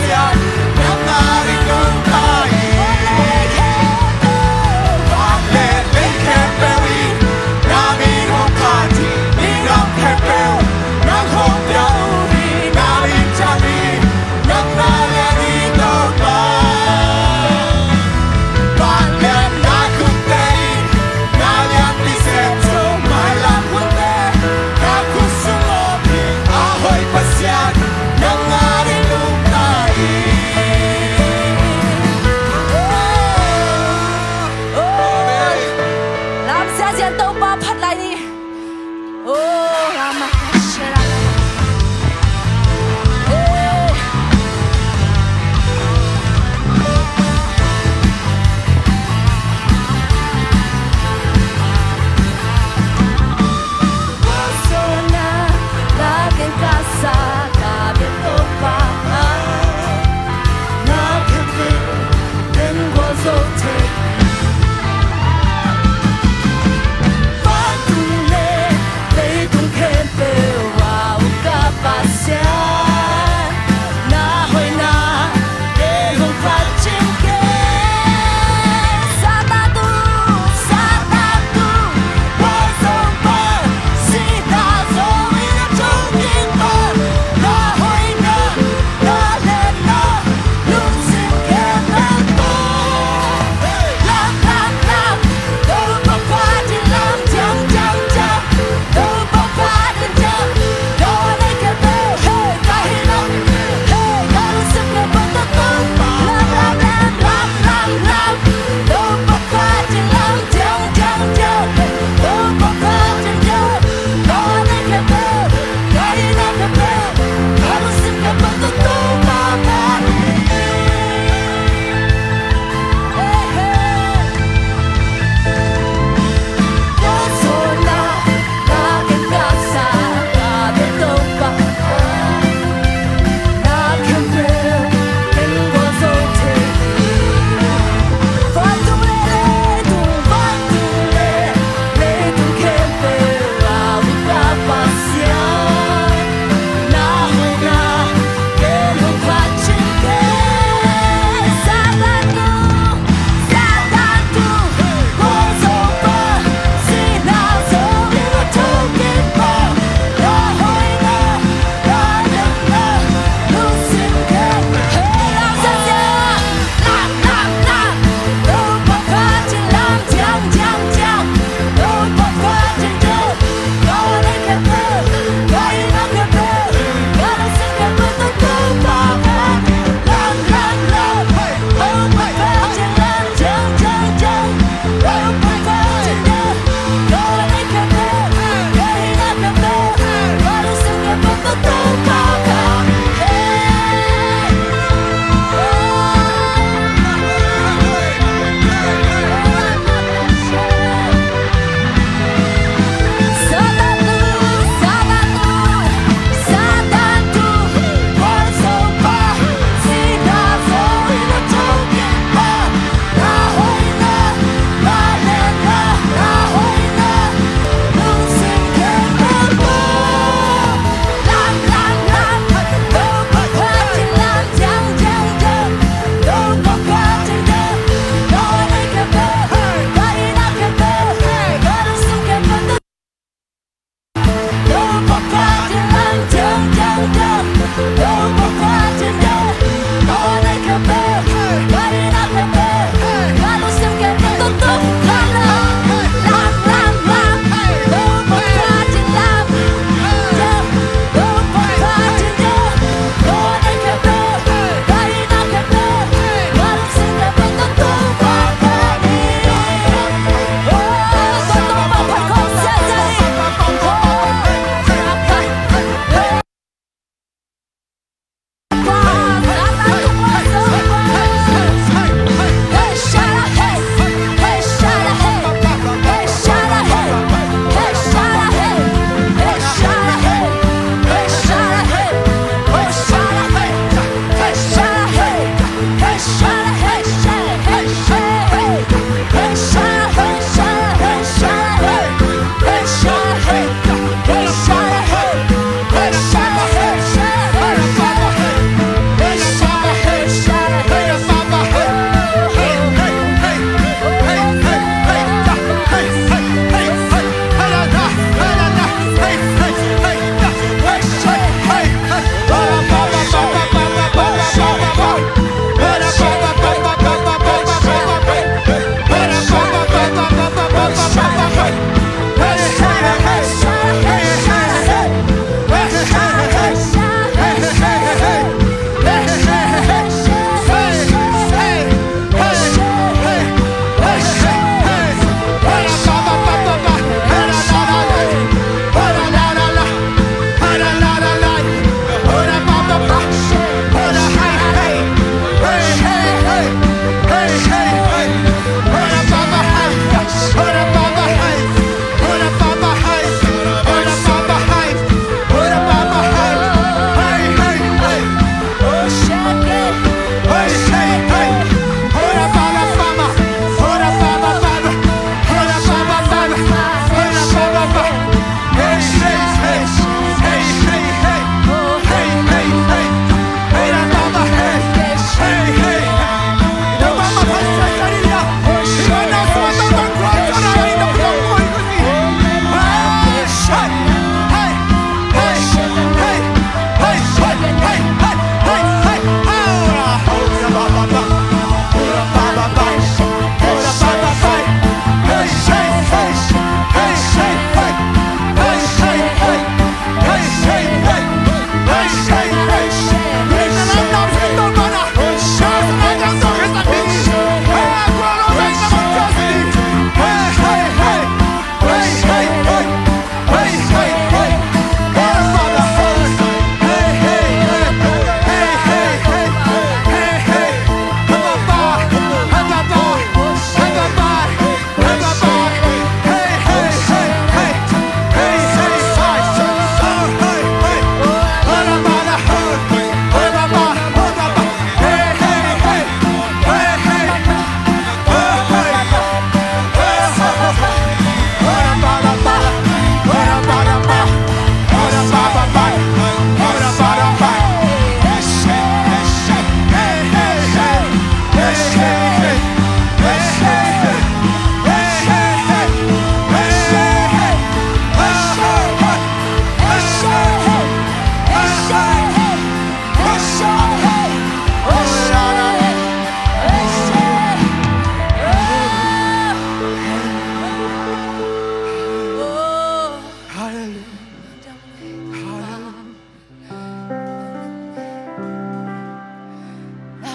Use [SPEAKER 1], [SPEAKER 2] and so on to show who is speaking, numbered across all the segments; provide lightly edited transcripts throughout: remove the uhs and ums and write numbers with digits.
[SPEAKER 1] pasyan ng aring lupain. Bakit ikepewin namin ang pag-ibig ang hepew ng hopyauri namin kami ng nalarito pa. Bakit nakuntain nalyang disetso malang wate kakusumobin ahoy pasyan ng aring lupain.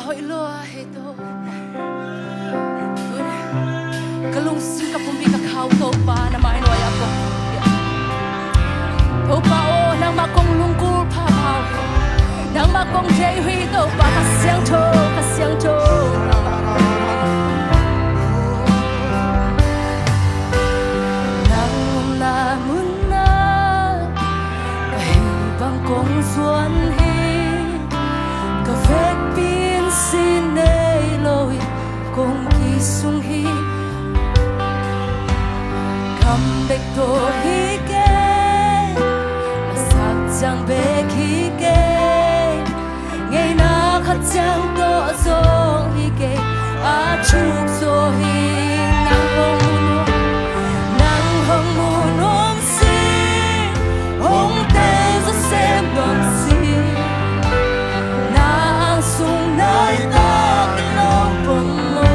[SPEAKER 2] hoi loa he to kalung sim ka pumbi ka khau to pa na mai noi ako to pa o nang makong lungkul pa pau nang makong jay hui to pa ka siang to nang na mun na ka hi bang kong suan hi ka vek pin sin nei loi kong ki sung hi comeback to hi ke masak chang be hi ke ngày na khát chang to song hi ke a chuk so hi nang hong mun om si hong te zo sem dom si nang sung nai ta long pom mo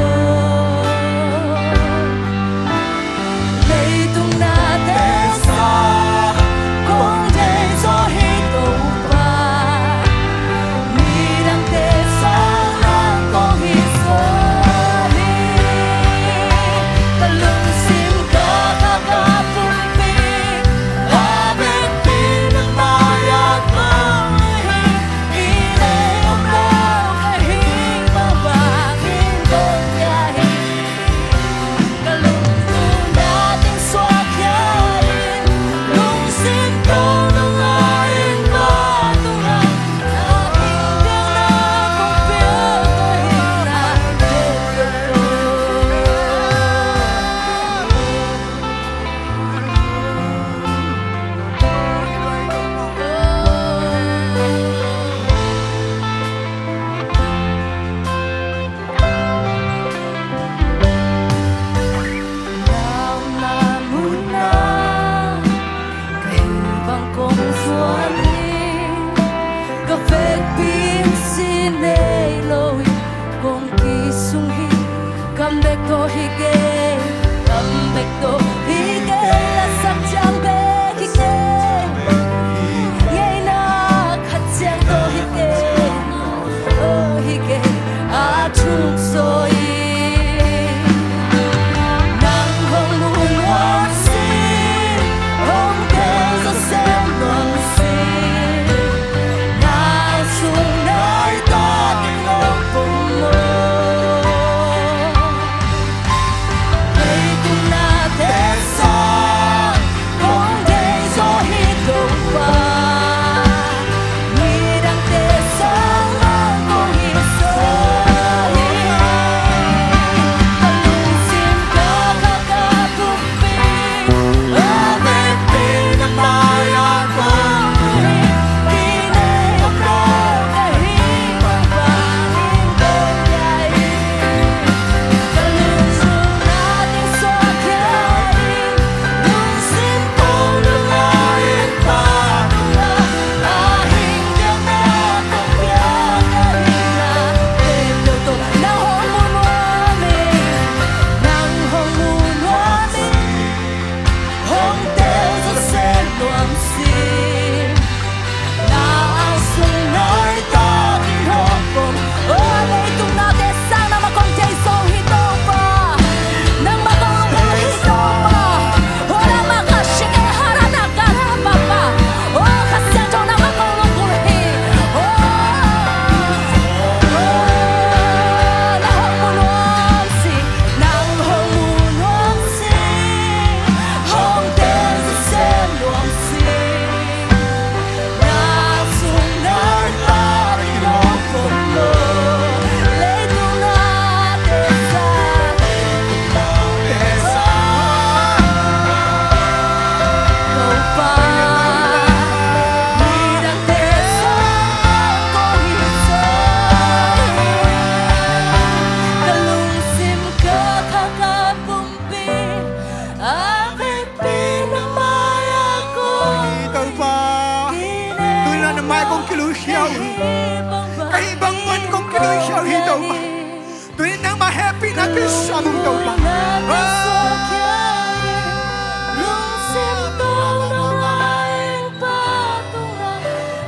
[SPEAKER 1] happy na kisabong daw pa.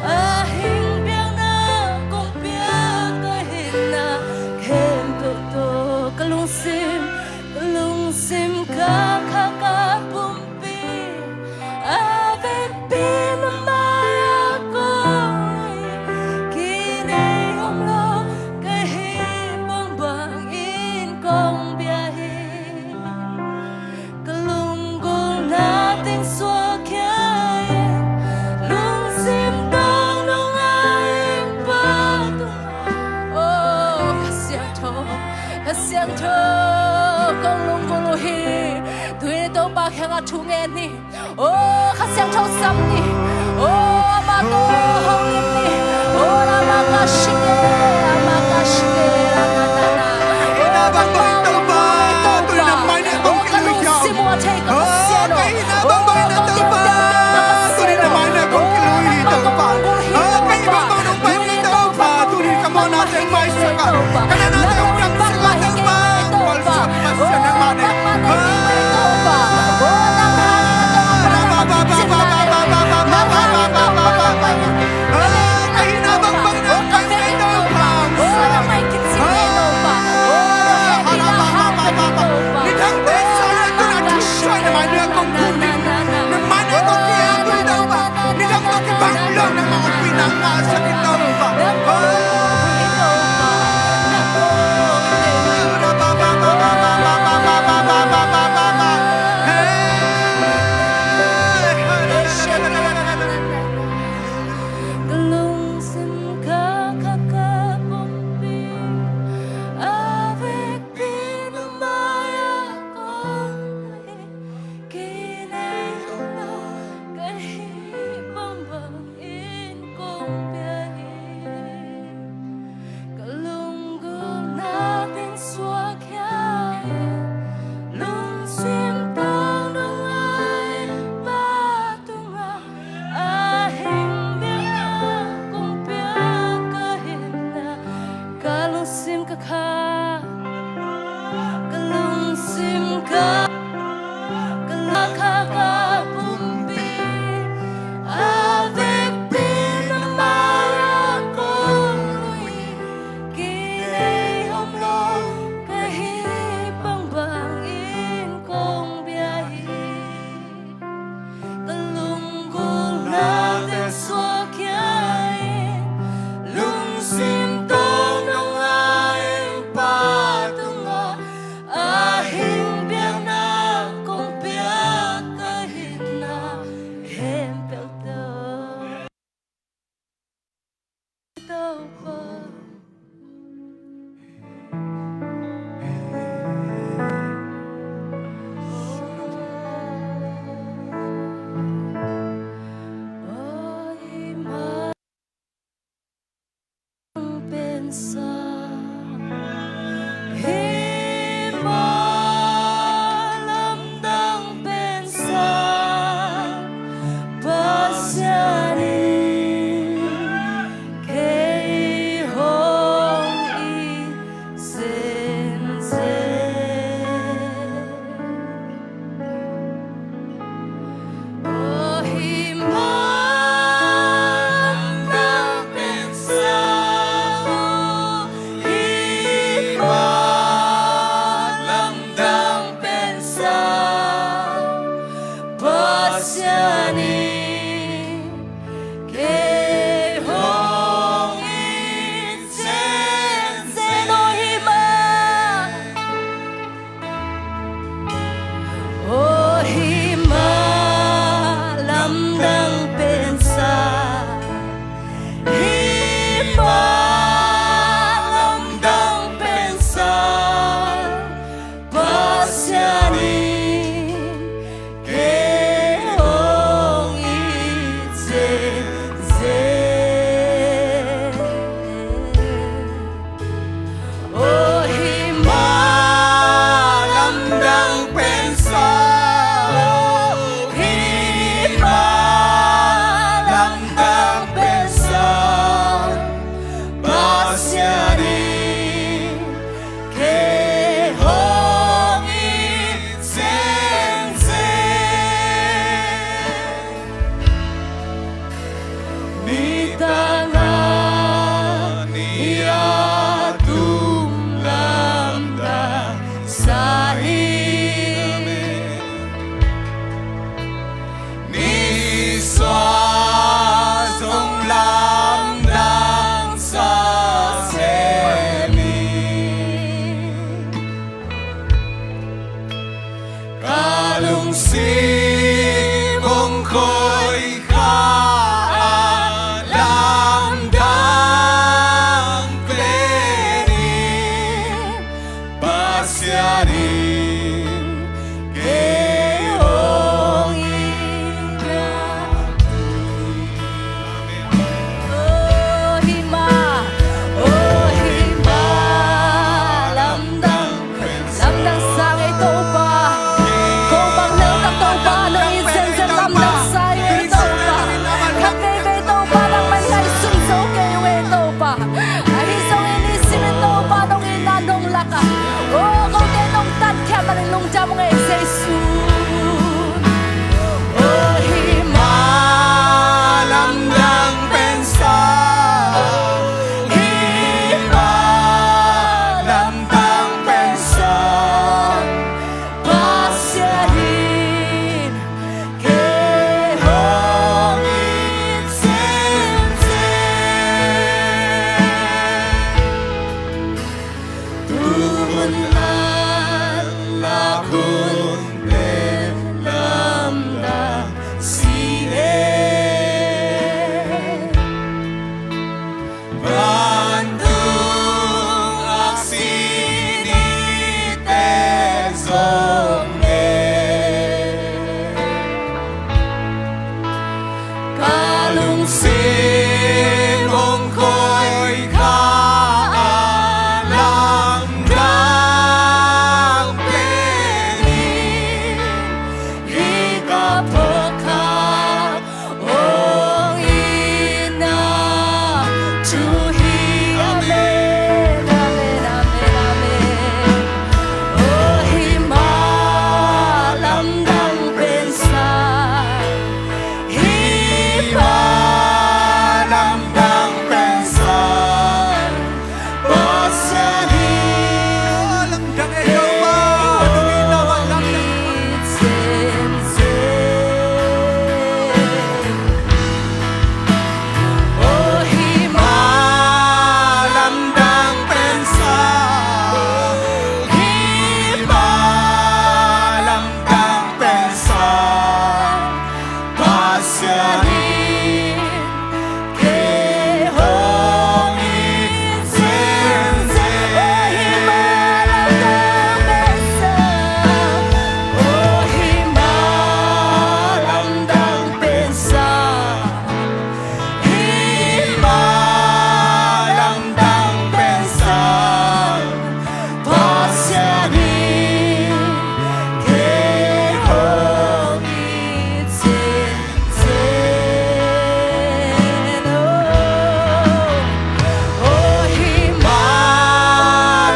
[SPEAKER 2] Ahing biang na kung biang kahit na สียงเธอกงลุงกุลุฮีตุยโตปากแห่งอาทุเงนี่โอ้ข้าเสียงเท่าซ้ำนี่โอ้มาโตห้องนี้นี่โอ้ลามากาชิเกลามากาชิเกลานานานาโอ้กะมาโตปาโตปาโอ้กะลุงซิมัวเทกะเสียโนโอ้กะเดียวเดียวกะเสียโนโอ้กะมาโตกุลุฮีโอ้กะมาโตไปนี่โตปาตุยกะมานาเตmai saka kana na te ulang saka te pa wal sa masya na mane to pa o nang hangin to pa ba ba ba ba ba ba ba ba ba ba ba ba ba ay na bang bang na kay to pa o na may kitsin to pa o hala ba ba ba ba ba ni thang te sa na to na chusay na mane kong kunin na mane ko kaya ko daw ba ni thang to ki banglo na mga pinangasa nito pa pa
[SPEAKER 1] pasyanin keong
[SPEAKER 2] Oh hima, lamdang sang ito ba? Kung bang nang ito ba, nung isensen lamdang sa'yo ito ba? Kakaiba ito ba, nang may naisunso kayo ito ba? Ay isang inisin ito ba, nung inanong laka? Oh, kung tinong tatya, manilong dyan mo ngayon sa isun. Oh hima,
[SPEAKER 1] lamdang pensa lamdang pensa
[SPEAKER 2] pasyarin keong tumunan lakon lamdang siye
[SPEAKER 1] Bandung aksini tezonge
[SPEAKER 2] kalung
[SPEAKER 1] Simong ko'y kaalamdang penin
[SPEAKER 2] hikapokap ong ina tuhi amen amen amen amen oh hima lamdang pensa hima
[SPEAKER 1] lamdang pensa pasyanin lamdang ikaw ba anong ginawa lamdang
[SPEAKER 2] oh hima
[SPEAKER 1] lamdang pensa lamdang pensa pasyanin keong insense lamdang pensa pasyanin keong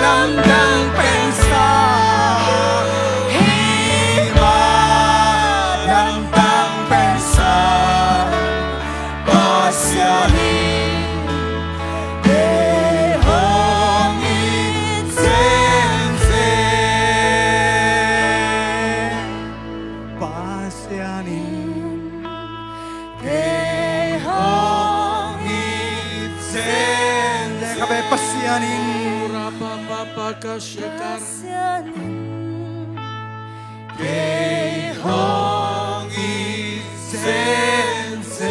[SPEAKER 1] lamdang pensa lamdang pensa pasyanin keong insense pasyanin keong insense kabay pasyanin keong insense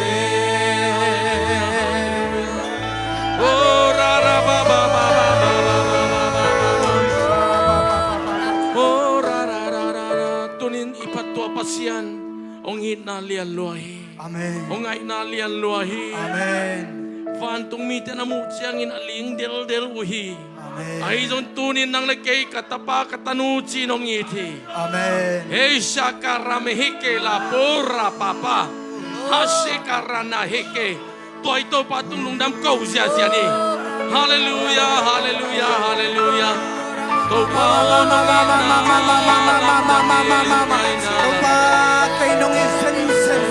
[SPEAKER 3] Tunin ipatua pasyan ong inalian luahi
[SPEAKER 1] Amen
[SPEAKER 3] ong inalian luahi
[SPEAKER 1] Amen
[SPEAKER 3] fantung mite na mo siyang inaling del uhi
[SPEAKER 1] Amen
[SPEAKER 3] ay zon tunin nang nagkay katapa katanuchi nong iti
[SPEAKER 1] Amen
[SPEAKER 3] hey shakarame la pora papa hasikarana hike to ito patulong dam kau siya ni hallelujah hallelujah hallelujah to pa
[SPEAKER 1] Doba kay nung insensen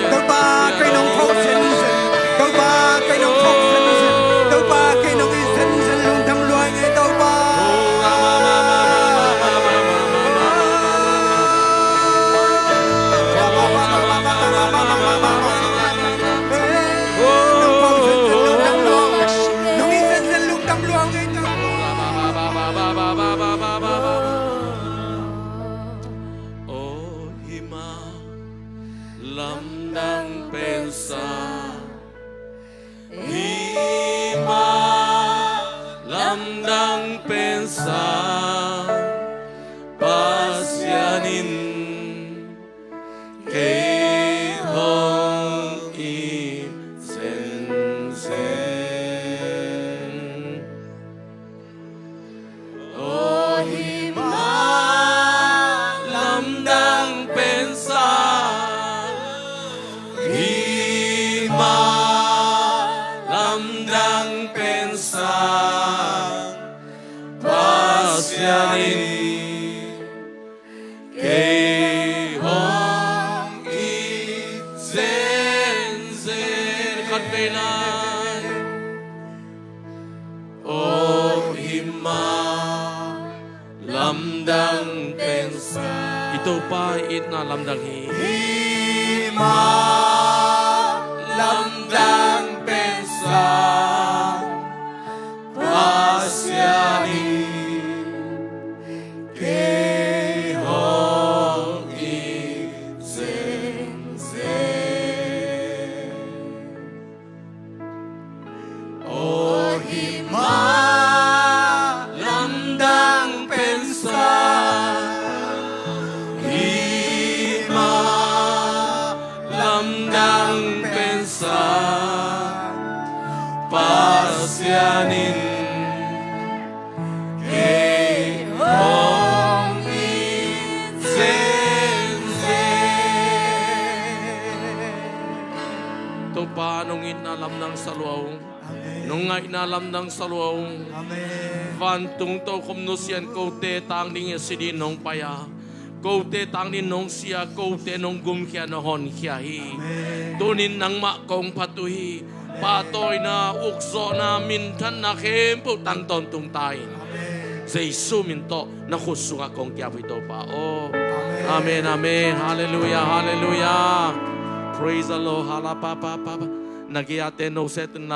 [SPEAKER 1] Doba kay nung prosensen Doba kay nung prosensen Doba kay nung insensen Lundang luay ngay doba Nung insensen lundang luay ngay doba
[SPEAKER 3] oh hima lamdang pensa hima lamdang pensa pasyanin kay hong itsensen katpenan o hima lamdang pensa. Ito pa it na lamdang
[SPEAKER 1] Hima lamdang pensa pasyani kehong itsense o hima lamdang pensa hima lamdang pensa pasyanin kehong itsense.
[SPEAKER 3] Ito pa nung inalam ng saluaw nung nga inalam ng saluaw
[SPEAKER 1] Amen.
[SPEAKER 3] Vantung to kumnusyan kote tang ning sidinong paya kote tang ninong siya kote nung gumkya nohon kiyahi tunin ng makong patuhi patoy na ukso na mintan na kempo tanton tungtain sa isu minto na kusunga kong kiyapo ito pa amen amen hallelujah hallelujah praise the Lord halapapapa nagiyate no set na